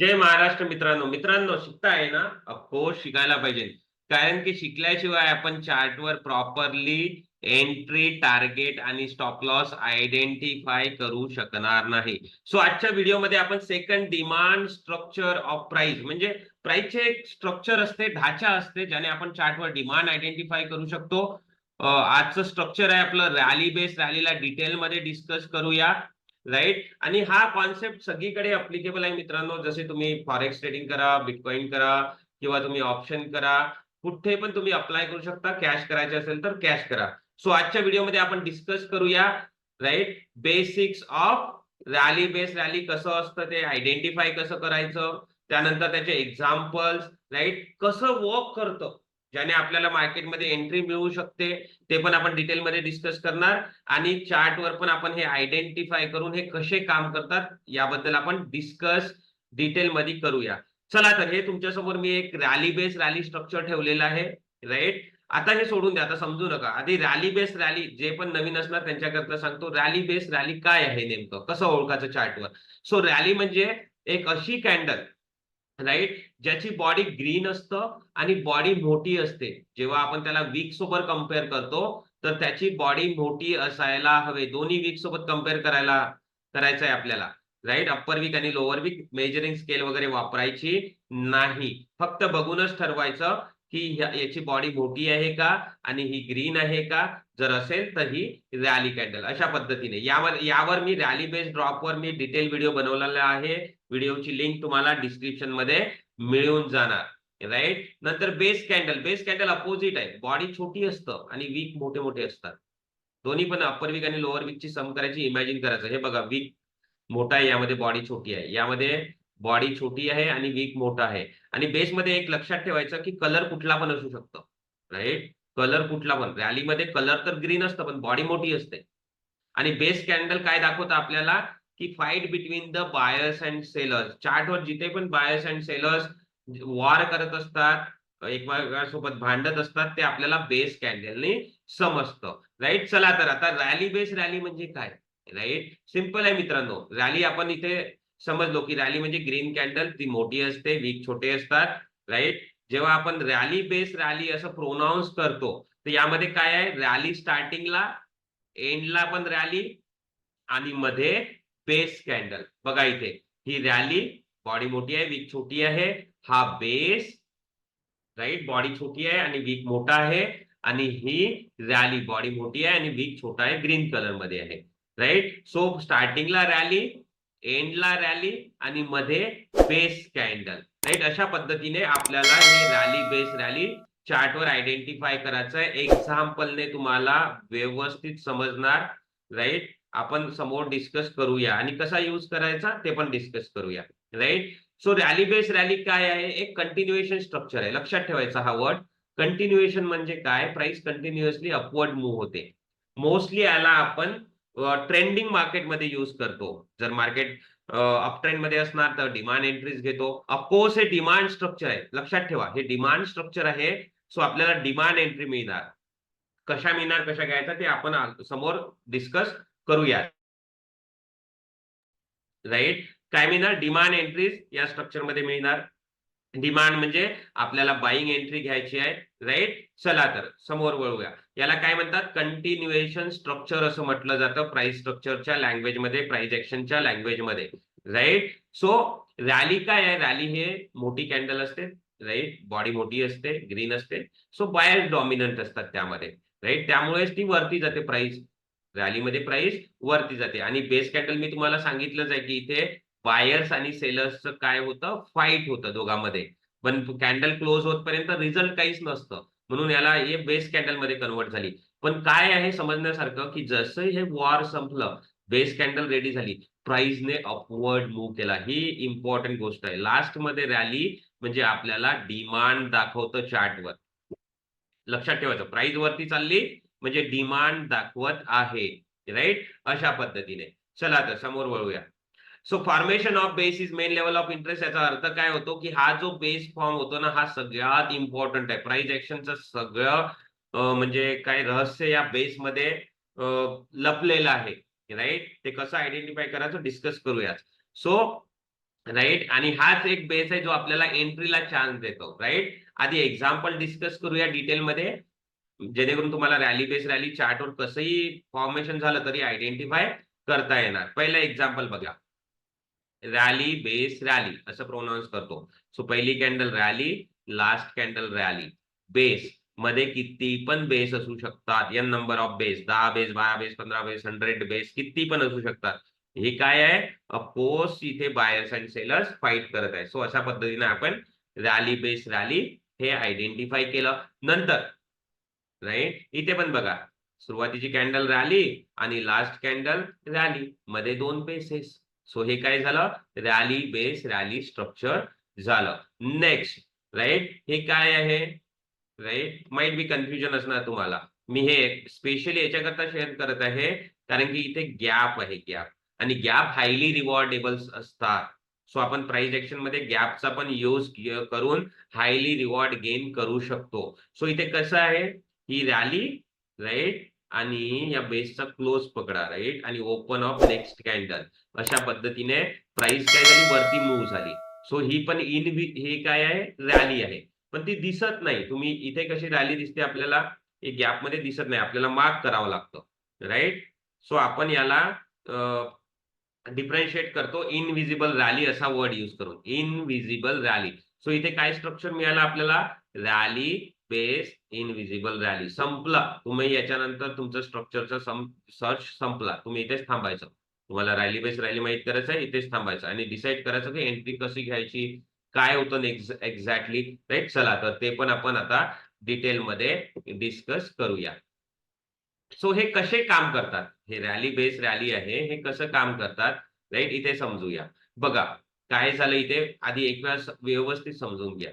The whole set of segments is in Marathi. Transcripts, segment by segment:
जय महाराष्ट्र मित्रांनो. मित्रांनो, शिकताय ना? ऑफकोर्स शिकायला पाहिजे. कारण की शिकल्याशिवाय आपण चार्टवर प्रॉपरली एंट्री, टार्गेट आणि स्टॉप लॉस आयडेंटिफाय करू शकणार नाही. सो आजच्या व्हिडिओमध्ये आपण second demand structure of price म्हणजे प्राइसचे एक स्ट्रक्चर असते, ढाचा असते, ज्याने आपण चार्टवर डिमांड आयडेंटिफाय करू शकतो. आजचं स्ट्रक्चर आहे आपलं रॅली बेस. रॅलीला डिटेलमध्ये डिस्कस करूया. राईट. आणि हा कॉन्सेप्ट सगळीकडे अप्लिकेबल आहे मित्रांनो. जसे तुम्ही फॉरेक्स ट्रेडिंग करा, बिटकॉइन करा किंवा तुम्ही ऑप्शन करा, कुठे पण तुम्ही अप्लाय करू शकता. कॅश करायचे असेल तर कॅश करा. सो आजच्या व्हिडिओमध्ये आपण डिस्कस करूया right basics of rally base. Rally कसं असतं ते आयडेंटिफाय कसं करायचं, त्यानंतर त्याचे एक्झाम्पल्स, राईट, कसं वर्क करतं ज्याने आपल्याला मार्केटमध्ये एंट्री मिळू शकते, ते पण आपण डिटेलमध्ये डिस्कस करणार. आणि चार्टवर पण आपण हे आयडेंटिफाय करून हे कसे काम करतात याबद्दल आपण डिस्कस डिटेलमध्ये करूया. चला तर हे तुमच्यासमोर मी एक रॅली बेस रॅली स्ट्रक्चर ठेवलेलं आहे. राईट. आता हे सोडून द्या, आता समजू नका. आधी रॅली बेस रॅली, जे पण नवीन असणार त्यांच्याकरता सांगतो, रॅली बेस रॅली काय आहे, नेमकं कसं ओळखायचं चार्टवर. सो रॅली म्हणजे एक अशी कॅन्डल, राईट, ज्याची बॉडी ग्रीन असतं आणि बॉडी मोठी असते. जेव्हा आपण त्याला वीक सोबत कम्पेअर करतो तर त्याची बॉडी मोठी असायला हवे. दोन्ही वीक सोबत कम्पेअर करायचं आहे आपल्याला. राईट. अप्पर वीक आणि लोअर वीक मेजरिंग स्केल वगैरे वापरायची नाही. फक्त बघूनच ठरवायचं की याची बॉडी मोठी आहे का आणि ही ग्रीन आहे का. जर असेल तर ही रॅली कॅन्डल. अशा पद्धतीने यावर मी रॅली बेस्ड ड्रॉपवर मी डिटेल व्हिडिओ बनवलेला आहे. व्हिडिओची लिंक तुम्हाला डिस्क्रिप्शन मध्ये मिळून जाणार. राईट. नंतर base candle. Base candle opposite आहे. बॉडी छोटी असतं आणि वीक मोठे मोठे असतात. दोन्ही पण अप्पर वीक आणि लोअर वीकची सम करायची, इमॅजिन करायचं. हे बघा, वीक मोठा आहे, यामध्ये बॉडी छोटी आहे. यामध्ये बॉडी छोटी आहे आणि वीक मोठा आहे. आणि बेसमध्ये एक लक्षात ठेवायचं की कलर कुठला पण असू शकतो. राईट. कलर कुठला पण. रॅलीमध्ये कलर तर ग्रीन असतं पण बॉडी मोठी असते. आणि बेस कॅन्डल काय दाखवतं आपल्याला की fight between the buyers and sellers. चार्टवर जिथे पण बायर्स अँड सेलर्स वॉर करत असतात, एकमेकांसोबत भांडत असतात, ते आपल्याला बेस कॅन्डलने समजतं. राईट. चला तर आता रॅली बेस रॅली म्हणजे काय. राईट. सिंपल आहे मित्रांनो. रॅली आपण इथे समजलो की रॅली म्हणजे ग्रीन कॅन्डल, ती मोठी असते, वीक छोटे असतात. राईट. जेव्हा आपण रॅली बेस रॅली असं प्रोनाऊन्स करतो तर यामध्ये काय आहे, रॅली स्टार्टिंगला, एंडला पण रॅली आणि मध्ये बेस कॅन्डल. बघा इथे, ही रॅली, बॉडी मोठी आहे, वीक छोटी आहे. हा बेस, राईट, बॉडी छोटी आहे आणि वीक मोठा आहे. आणि ही रॅली, बॉडी मोठी आहे आणि वीक छोटा आहे, ग्रीन कलर मध्ये आहे. राईट. सो स्टार्टिंगला रॅली, एंडला रॅली आणि मध्ये बेस कॅन्डल. राईट. अशा पद्धतीने आपल्याला हे रॅली बेस रॅली चार्टवर आयडेंटिफाय करायचं आहे. एक्झाम्पलने तुम्हाला व्यवस्थित समजणार. राईट. आपण समोर डिस्कस करूया आणि कसा यूज करायचा ते पण डिस्कस करूया. Right. So rally base rally काय आहे, एक कंटिन्युएशन स्ट्रक्चर आहे. लक्षात ठेवायचा हा वर्ड. कंटिन्युएशन म्हणजे काय, प्राइस कंटिन्युअसली अपवर्ड मूव्ह होते. मोस्टली याला आपण ट्रेंडिंग मार्केटमध्ये यूज करतो. जर मार्केट अप ट्रेंड मध्ये असणार तर डिमांड एंट्रीज घेतो. ऑफकोर्स हे डिमांड स्ट्रक्चर आहे. लक्षात ठेवा, हे डिमांड स्ट्रक्चर आहे. सो आपल्याला डिमांड एंट्री मिळणार. कशा मिळणार, कशा घ्यायचा ते आपण समोर डिस्कस करूया. राईट. काय मिळणार, डिमांड एंट्रीज या स्ट्रक्चर मध्ये मिळणार. डिमांड म्हणजे आपल्याला बाईंग एंट्री घ्यायची आहे. राईट. चला तर समोर वळूया. याला काय म्हणतात, कंटिन्युएशन स्ट्रक्चर असं म्हटलं जातं प्राइस स्ट्रक्चरच्या लँग्वेजमध्ये, प्राइस ऍक्शनच्या लँग्वेजमध्ये. राईट. सो रॅली काय आहे, रॅली हे मोठी कॅन्डल असते. राईट. बॉडी मोठी असते, ग्रीन असते. सो बायर्स डॉमिनंट असतात त्यामध्ये. राईट. त्यामुळेच ती वरती जाते प्राइस. रॅलीमध्ये प्राइस वरती जाते. आणि बेस कॅन्डल मी तुम्हाला सांगितलंच आहे की इथे बायर्स आणि सेलर्सचं काय होतं, फाईट होतं दोघांमध्ये. पण कॅन्डल क्लोज होतपर्यंत रिझल्ट काहीच नसतं. म्हणून याला हे बेस कॅन्डल मध्ये कन्वर्ट झाली. पण काय आहे समजण्यासारखं की जसं हे वॉर संपलं, बेस कॅन्डल रेडी झाली, प्राइसने अपवर्ड मूव्ह केला. ही इम्पॉर्टंट गोष्ट आहे. लास्ट मध्ये रॅली म्हणजे आपल्याला डिमांड दाखवतं चार्टवर. लक्षात ठेवायचं, प्राइस वरती चालली म्हणजे डिमांड दाखवत आहे. राईट. अशा पद्धतीने. चला तर समोर वळूया. So formation of base is main level of interest. याचा अर्थ काय होतो की हा जो बेस फॉर्म होतो ना, हा सगळ्यात इम्पॉर्टंट आहे. प्राइस ऍक्शनचं सगळं म्हणजे काय रहस्य या बेसमध्ये लपलेलं आहे. राईट. ते कसं आयडेंटिफाय करायचं डिस्कस करूया. So right. आणि हाच एक बेस आहे जो आपल्याला एंट्रीला चान्स देतो. राईट. आधी एक्झाम्पल डिस्कस करूया डिटेलमध्ये, जेणेकरून तुम्हाला रॅली बेस रॅली चार्टवर कसंही फॉर्मेशन झालं तरी आयडेंटिफाय करता येणार. पहिलं एक्झाम्पल बघा. रॅली बेस रॅली असं प्रोनाऊन्स करतो. सो पहिली candle rally, last candle rally. Base मध्ये किती पण बेस असू शकतात. N number of base, 10 base, 12 base, 15 base, 100 base, किती पण असू शकतात. हे काय आहे, अपोज इथे बायर्स अँड सेलर्स फाईट करत आहे. सो अशा पद्धतीने आपण रॅली बेस रॅली हे आयडेंटिफाय केलं. नंतर राईट, इथे पण बघा, सुरुवातीची कॅन्डल रॅली आणि लास्ट कॅन्डल रॅली, मध्ये 2 बेसेस. सो हे काय झालं, रॅली बेस रॅली स्ट्रक्चर झालं. नेक्स्ट, राईट, हे काय आहे, राईट, माइट बी कन्फ्युजन असणार तुम्हाला. मी हे स्पेशली याच्याकरता शेअर करत आहे कारण की इथे गॅप आहे, गॅप. आणि गॅप हायली रिवॉर्डेबल असतात. सो आपण प्राइस ऍक्शन मध्ये गॅपचा पण यूज करून हायली रिवॉर्ड गेन करू शकतो. सो इथे कसं आहे, ही रॅली, राईट, आणि या बेसचा क्लोज पकडा, राईट, आणि ओपन ऑफ नेक्स्ट कॅन्डल. अशा पद्धतीने प्राइस काय झाली, वरती मूव्ह झाली. सो ही पण हे काय आहे, रॅली आहे. पण ती दिसत नाही. तुम्ही इथे कशी रॅली दिसते आपल्याला, हे गॅप मध्ये दिसत नाही, आपल्याला मार्क करावं लागतं. राईट. सो आपण याला डिफरन्शिएट करतो इनविजिबल रॅली असा वर्ड यूज करून, इनविजिबल रॅली. सो इथे काय स्ट्रक्चर मिळालं आपल्याला, रॅली बेस इनविजिबल रॅली. संपला. तुम्ही याच्यानंतर तुमचं स्ट्रक्चरचा सर्च संपला. तुम्ही इथेच थांबायचं. तुम्हाला रॅली बेस रॅली माहित करायचं आहे, इथेच थांबायचं आणि डिसाईड करायचं की एंट्री कशी घ्यायची, काय होतं एक्झॅक्टली. राईट. चला तर ते पण आपण आता डिटेलमध्ये डिस्कस करूया. सो हे कसे काम करतात, हे रॅली बेस रॅली आहे, हे कसं काम करतात, राईट, इथे समजूया. बघा, काय झालं इथे, आधी एक वेळा व्यवस्थित समजून घ्या.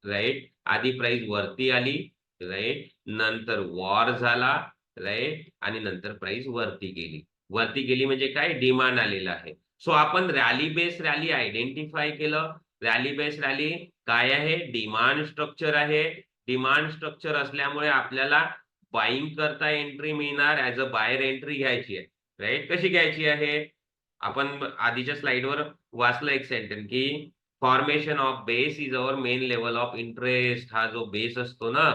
राईट. आधी प्राइस वरती आली, राईट, नंतर वॉर झाला, राईट, आणि नंतर प्राइस वरती गेली. वरती गेली म्हणजे काय, डिमांड आलेला आहे. सो आपण रॅली बेस रॅली आयडेंटिफाय केलं. रॅली बेस रॅली काय आहे, डिमांड स्ट्रक्चर आहे. डिमांड स्ट्रक्चर असल्यामुळे आपल्याला बाईंग करता एंट्री मिळणार, ऍज अ बायर एंट्री घ्यायची आहे. राईट. कशी घ्यायची आहे, आपण आधीच्या स्लाइडवर वाचलं एक सेंटेन्स की formation of base is our main level of interest. हा जो बेस असतो ना,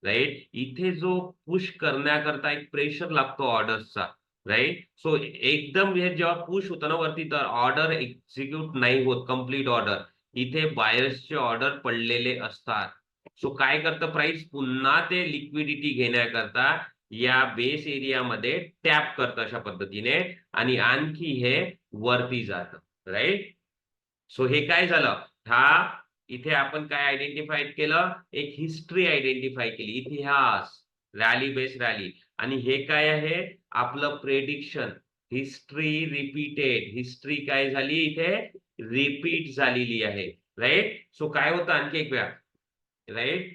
राईट, इथे जो पुश करण्याकरता एक प्रेशर लागतो ऑर्डर्सचा. राईट. सो एकदम हे जेव्हा पुश होतं ना वरती, तर ऑर्डर एक्झिक्यूट नाही होत, कम्प्लीट ऑर्डर. इथे बायर्सचे ऑर्डर पडलेले असतात. सो काय करतं प्राइस, पुन्हा ते लिक्विडिटी घेण्याकरता या बेस एरियामध्ये टॅप करतं अशा पद्धतीने, आणि आणखी हे वरती जातं. राईट. सो हे काय झालं, हा इथे आपण काय आयडेंटिफाय केलं, एक हिस्ट्री आयडेंटिफाय केली, इतिहास, रॅली बेस रॅली. आणि हे काय आहे, आपलं प्रेडिक्शन. हिस्ट्री रिपीटेड, हिस्ट्री काय झाली इथे, रिपीट झालेली आहे. राईट. सो काय होतं, आणखी एक वेळा, राईट,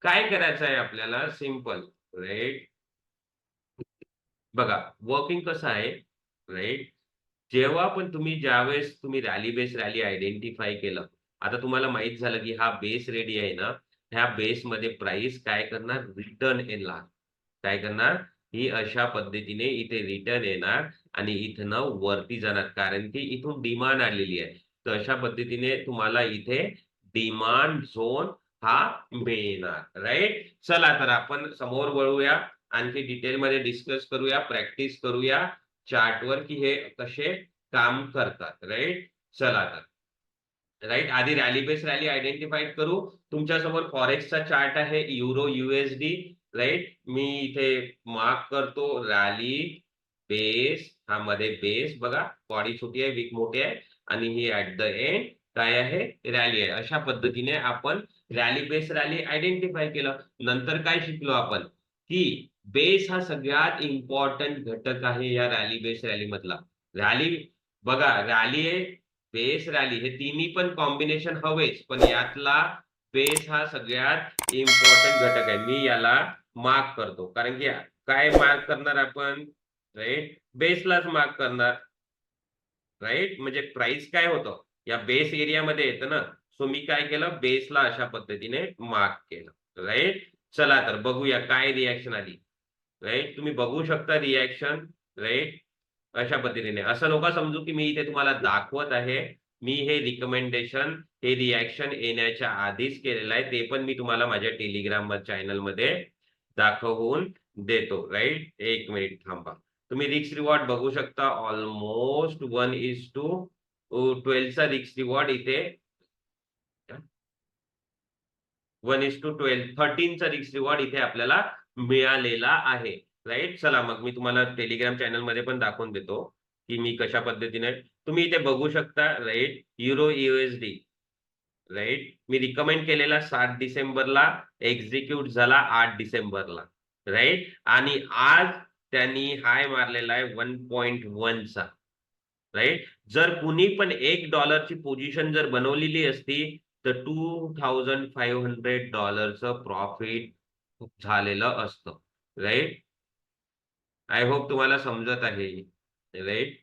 काय करायचं आहे आपल्याला, सिंपल. राईट. बघा, वर्किंग कसं आहे, राईट, जेव्हा पण तुम्ही ज्यावेळेस तुम्ही रॅली बेस रॅली आयडेंटिफाय केलं, आता तुम्हाला माहित झालं की हा बेस रेडी आहे ना, ह्या बेसमध्ये प्राइस काय करणार, रिटर्न येणार. काय करणार, ही अशा पद्धतीने इथे रिटर्न येणार आणि इथनं वरती जाणार, कारण की इथून डिमांड आलेली आहे. तर अशा पद्धतीने तुम्हाला इथे डिमांड झोन हा मिळणार. राईट. चला तर आपण समोर वळूया, आणखी डिटेलमध्ये डिस्कस करूया, प्रॅक्टिस करूया चार्टवर की हे कसे काम करतात. राईट. चला तर, राईट, आधी रॅली बेस रॅली आयडेंटिफाय करू. तुमच्यासमोर फॉरेक्सचा चार्ट आहे, युरो युएसडी. राईट. मी इथे मार्क करतो रॅली बेस, हा मध्ये बेस बघा, बॉडी छोटी आहे, विक मोठी आहे, आणि ही ऍट द एंड काय आहे, रॅली आहे. अशा पद्धतीने आपण रॅली बेस रॅली आयडेंटिफाय केलं. नंतर काय शिकलो आपण, की बेस हा सगळ्यात इम्पॉर्टंट घटक आहे या रॅली बेस रॅली मधला. रॅली, बघा, रॅली आहे, बेस रॅली, हे तिन्ही पण कॉम्बिनेशन हवेच, पण यातला बेस हा सगळ्यात इम्पॉर्टंट घटक आहे. मी याला मार्क करतो, कारण की काय मार्क करणार आपण, राईट, बेसलाच मार्क करणार. राईट. म्हणजे प्राइस काय होतं, या बेस एरियामध्ये येतं ना. सो मी काय केलं, बेसला अशा पद्धतीने मार्क केलं. राईट. चला तर बघूया काय रिॲक्शन आली. राईट. तुम्ही बघू शकता रिॲक्शन. राईट. अशा पद्धतीने, असं नका समजू की मी इथे तुम्हाला दाखवत आहे. मी हे रिकमेंडेशन, हे रिॲक्शन येण्याच्या आधीच केलेलं आहे. ते पण मी तुम्हाला माझ्या टेलिग्राम चॅनल मध्ये दाखवून देतो. राईट, एक मिनिट थांबा. तुम्ही रिस्क रिवॉर्ड बघू शकता. ऑलमोस्ट 1:12 चा रिस्क रिवॉर्ड इथे 1:12 13 चा रिस्क रिवॉर्ड इथे आपल्याला मिळालेला आहे. राईट, चला मग मी तुम्हाला टेलिग्राम चॅनल मध्ये पण दाखवून देतो की मी कशा पद्धतीने, तुम्ही इथे बघू शकता. Right, euro USD. राईट, मी रिकमेंड केलेला 7 डिसेंबरला, एक्झिक्यूट झाला 8 डिसेंबरला. राईट, आणि आज त्यांनी हाय मारलेला आहे 1.1 चा. राईट, जर कुणी पण $1 पोझिशन जर बनवलेली असती तर $2,500 प्रॉफिट झालेलं असतं. राईट, आय होप तुम्हाला समजत आहे. राईट,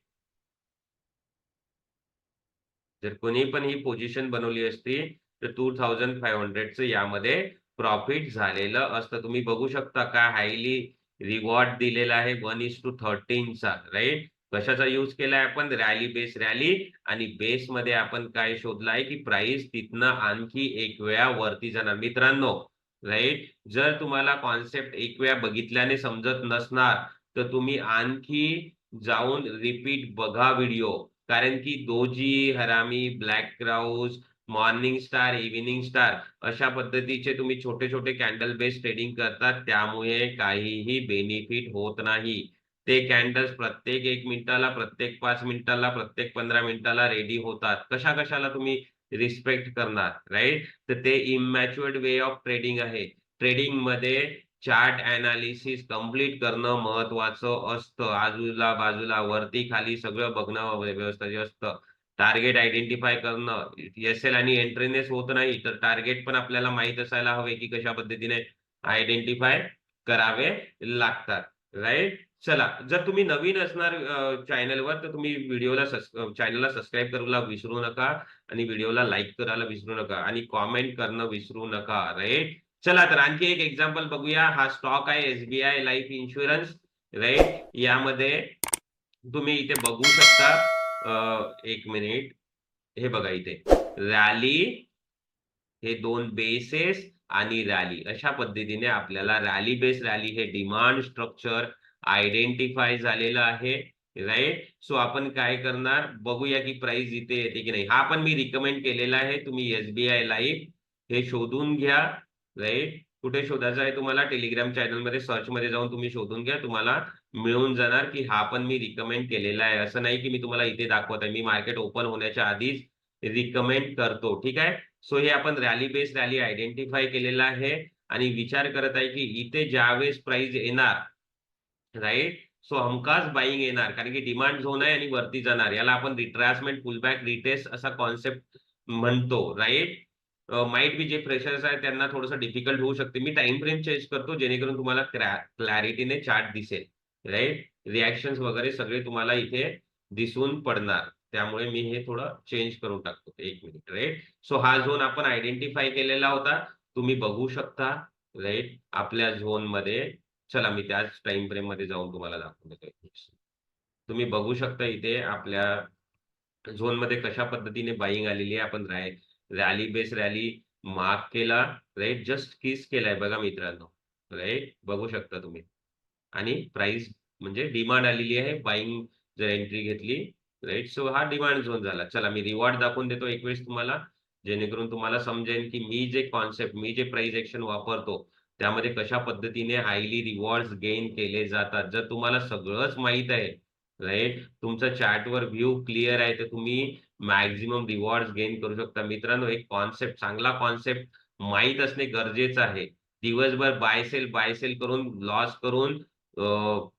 जर कोणी पण ही पोझिशन बनवली असती तर 2,500चं यामध्ये प्रॉफिट झालेलं असतं. तुम्ही बघू शकता का हायली रिवॉर्ड दिलेला आहे 1:13 चा. राईट, कशाचा यूज केलाय आपण? रॅली बेस रॅली, आणि बेस मध्ये आपण काय शोधलं आहे की प्राइस तिथनं आणखी एक वेळा वरती जाणार. मित्रांनो, राईट, जर तुम्हाला कॉन्सेप्ट एक वेळा बघितल्याने समजत नसणार तर तुम्ही आणखी जाऊन रिपीट बघा व्हिडिओ. कारण की दोजी, हरामी, black Krause, morning star, evening star अशा पद्धतीचे तुम्ही छोटे-छोटे कॅन्डल बेस ट्रेडिंग करतात. त्यामुळे काहीही बेनिफिट होत नाही. ते कॅन्डल्स प्रत्येक 1 मिनिटाला, प्रत्येक 5 मिनिटाला, प्रत्येक 15 मिनिटाला रेडी होतात. कशा-कशाला तुम्ही रिस्पेक्ट करणार? राइट? तर ते इमॅच्युअर्ड वे ऑफ ट्रेडिंग आहे. ट्रेडिंगमध्ये चार्ट एनालिसिस कंप्लीट करणं महत्वाचं असतं. आजूला-बाजूला, वरती-खाली सगळं बघणं व्यवस्थित असतं. टार्गेट आयडेंटिफाय करणं, एस-एल आणि एंट्रीनेस होत नाही, तर टार्गेट पण आपल्याला माहीत असायला हवे, की कशा पद्धतीने आयडेंटिफाय करावे लागतात. राइट? चला, जर तुम्ही नवीन असणार चॅनलवर, तर तुम्ही चॅनलला सबस्क्राईब करायला विसरू नका आणि व्हिडिओला लाईक करायला विसरू नका आणि कॉमेंट करणं विसरू नका. राइट? चला तर आणखी एक एक्झाम्पल बघूया. हा स्टॉक आहे SBI लाईफ इन्शुरन्स. राइट, यामध्ये तुम्ही इथे बघू शकता. एक मिनिट, हे बघा इथे रॅली, हे 2 बेसेस आणि रॅली अशा पद्धतीने आपल्याला रॅली बेस रॅली हे डिमांड स्ट्रक्चर आयडेंटिफाय झालेलं आहे. राइट, सो आपण काय करणार बघूया की प्राइस इथे येते की नाही. हा पण मी रिकमेंड केलेला आहे. तुम्ही SBI लाईफ हे शोधून घ्या. राइट, कुठे शोधायचं आहे तुम्हाला? टेलिग्राम चॅनल मध्ये सर्च मध्ये जाऊन तुम्ही शोधून घ्या. तुम्हाला मिळून जाणार की हा पण मी रिकमेंड केलेला आहे. असं नाही की मी तुम्हाला इथे दाखवत आहे. मी मार्केट ओपन होण्याच्या आधीच रिकमेंड करतो. ठीक आहे. सो हे आपण रॅली बेस रॅली आयडेंटिफाय केलेला आहे आणि विचार करत आहे की इथे ज्यावेळेस प्राइस येणार, राइट, सो हमखास बाईंग येणार, कारण की डिमांड झोन आहे आणि वरती जाणार. याला आपण रिट्रेसमेंट, पुलबॅक, रिटेस्ट असा कॉन्सेप्ट म्हणतो. राइट, माइट बी जे फ्रेशर्स आहेत त्यांना थोडंसं डिफिकल्ट होऊ शकते. मी टाइम फ्रेम चेंज करतो जेणेकरून तुम्हाला क्लॅरिटीने चार्ट दिसेल. राइट, रिएक्शन्स वगैरे सगळे तुम्हाला इथे दिसून पडणार. त्यामुळे मी हे थोडं चेंज करून टाकतो. एक मिनिट. राइट, सो हा झोन आपण आयडेंटिफाय केलेला होता. तुम्ही बघू शकता. राइट, आपल्या झोनमध्ये. चला मी त्याच टाइम फ्रेम मध्ये जाऊन तुम्हाला दाखवून देतो. तुम्ही बघू शकता इथे आपल्या झोनमध्ये कशा पद्धतीने बाईंग आलेली आहे. आपण रॅली बेस रॅली मार्क केला. राइट, जस्ट किस केलाय बघा मित्रांनो. राइट, बघू शकता तुम्ही. आणि प्राइस म्हणजे डिमांड आलेली आहे. बाईंग जर एंट्री घेतली. राइट, सो हा डिमांड झोन झाला. चला मी रिवॉर्ड दाखवून देतो एक वेळेस तुम्हाला, जेणेकरून तुम्हाला समजेल की मी जे कॉन्सेप्ट, मी जे प्राइस एक्शन वापरतो त्यामध्ये कशा पद्धतीने हायली रिवॉर्ड्स गेन केले जातात. जर तुम्हाला सगळंच माहीत आहे, राइट, तुमचा चार्टवर व्ह्यू क्लिअर आहे, तर तुम्ही मॅक्सिमम रिवॉर्ड्स गेन करू शकता. मित्रांनो, एक कॉन्सेप्ट, चांगला कॉन्सेप्ट माहीत असणे गरजेचं आहे. दिवसभर बाय सेल करून लॉस करून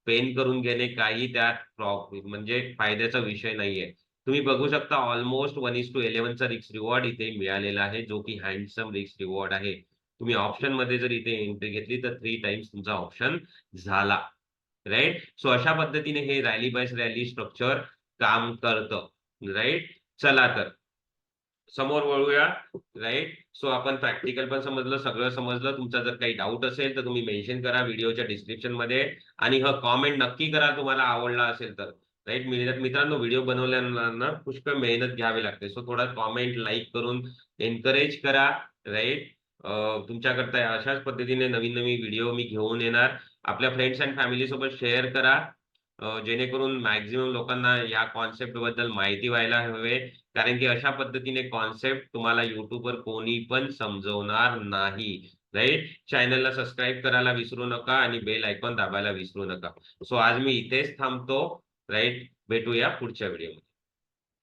पेन करून घेणे काही त्यात म्हणजे फायद्याचा विषय नाहीये. तुम्ही बघू शकता ऑलमोस्ट 1:11 चा रिस्क रिवॉर्ड इथे मिळालेला आहे, जो की हँडसम रिस्क रिवॉर्ड आहे. तुम्ही ऑप्शनमध्ये जर इथे एंट्री घेतली तर 3 टाइम्स तुमचा ऑप्शन झाला. राइट, सो अशा पद्धतीने हे रॅली बाय रॅली स्ट्रक्चर काम करतं. राइट, चला तर समोर वळूया. राइट, सो आपण प्रॅक्टिकल पण समजलं, सगळं समजलं. तुमचा जर काही डाऊट असेल तर तुम्ही मेन्शन करा व्हिडिओच्या डिस्क्रिप्शनमध्ये आणि कॉमेंट नक्की करा तुम्हाला आवडला असेल तर. राईट. मित्रांनो, व्हिडिओ बनवल्यानं पुष्कळ मेहनत घ्यावी लागते. सो थोडा कॉमेंट, लाईक करून एन्करेज करा. राईट. तुमच्याकरता अशाच पद्धतीने नवीन नवीन व्हिडिओ मी घेऊन येणार. आपल्या फ्रेंड्स अँड फॅमिली सोबत शेअर करा, जेणेकरून मॅक्झिमम लोकांना या कॉन्सेप्ट बद्दल माहिती व्हायला हवे. कारण की अशा पद्धतीने कॉन्सेप्ट तुम्हाला युट्यूबवर कोणी पण समजवणार नाही. राईट. चॅनलला सबस्क्राईब करायला विसरू नका आणि बेल आयकॉन दाबायला विसरू नका. सो आज मी इथेच थांबतो. राईट. भेटूया पुढच्या व्हिडिओ.